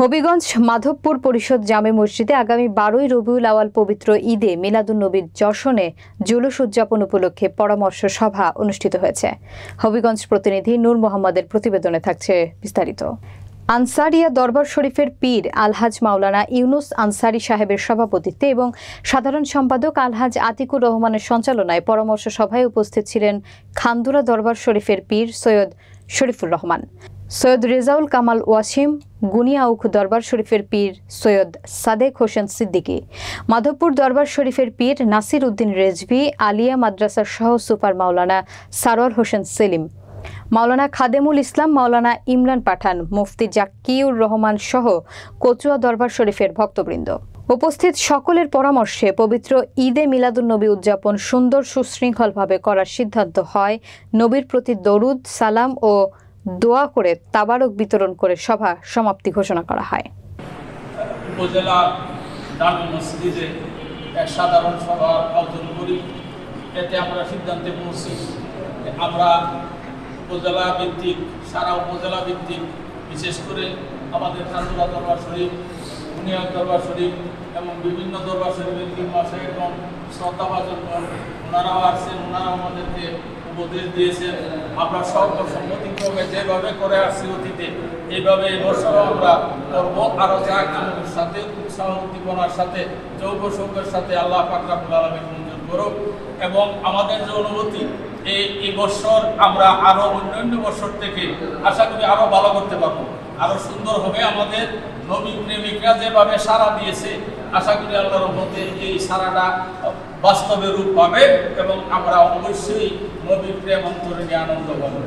হবিগঞ্জ মাধবপুর পরিষদ জামে মসজিদে আগামী 12ই রবিউল আওয়াল পবিত্র ঈদে মিলাদুন্নবীর যশনে জুলুস উদযাপন উপলক্ষে পরামর্শ সভা অনুষ্ঠিত হয়েছে। হবিগঞ্জ প্রতিনিধি নূর মোহাম্মদের প্রতিবেদনে থাকছে বিস্তারিত। আনসারিয়া দরবার শরীফের পীর আলহাজ মাওলানা ইউনুস আনসারি সাহেবের সভাপতিত্বে এবং সাধারণ সম্পাদক আলহাজ আতিকুর রহমানের সঞ্চালনায় পরামর্শ সভায় উপস্থিত ছিলেন খান্দুরা দরবার শরীফের পীর সৈয়দ শরীফুর রহমান, সৈয়দ রেজাউল কামাল ওয়াসিম, গুনিয়াউখ দরবার শরীফের পীর সৈয়দ সাদেক হোসেন সিদ্দিকী, মাধবপুর দরবার শরীফের পীর নাসির উদ্দিন রেজভী, আলিয়া মাদ্রাসার সহ সুপার মাওলানা সারোয়ার হোসেন সেলিম, মাওলানা খাদেমুল ইসলাম, মাওলানা ইমরান পাঠান, মুফতি জাকিউর রহমান সহ কচুয়া দরবার শরীফের ভক্তবৃন্দ। উপস্থিত সকলের পরামর্শে পবিত্র ঈদে মিলাদুন্নবী উদযাপন সুন্দর সুশৃঙ্খলভাবে করার সিদ্ধান্ত হয়। নবীর প্রতি দরুদ সালাম ও দোয়া করে তাবারক বিতরণ করে সভা সমাপ্তি ঘোষণা করা হয়। উপজেলা জামে মসজিদে এক সাধারণ সভার আয়োজন করি। এতে আমরা সিদ্ধান্তে পৌঁছি আমরা উপজেলা ভিত্তিক, সারা উপজেলা ভিত্তিক, বিশেষ করে আমাদের খান্দুরা দরবার শরীফ, গুনিয়াউখ দরবার শরীফ এবং বিভিন্ন দরবার শরীফের পীর মাশায়েখগণ, শ্রদ্ধাভাজনগণ, ওনারাও আসছেন, ওনারা আমাদেরকে উপদেশ দিয়েছেন। আমরা সর্বসম্মতিক্রমে যেভাবে করে আসছি অতীতে, এইভাবে এবছরও আমরা করবো। আরও জাঁকজমকের সাথে, উৎসাহ উদ্দীপনার সাথে, যৌবশৌকের সাথে আল্লাহ পাক রব্বুল আলামিন মঞ্জুর করুক। এবং আমাদের যে অনুভূতি, এই বছর আমরা আরও অন্যান্য বছর থেকে আশা করি আরও ভালো করতে পারবো, আরও সুন্দর হবে। আমাদের নবী প্রেমিকরা যেভাবে সাড়া দিয়েছে, আশা করি আল্লাহর রহমতে এই সাড়াটা বাস্তবে রূপ পাবে এবং আমরা অবশ্যই নবীর প্রেম অন্তরে আনন্দ পাবো।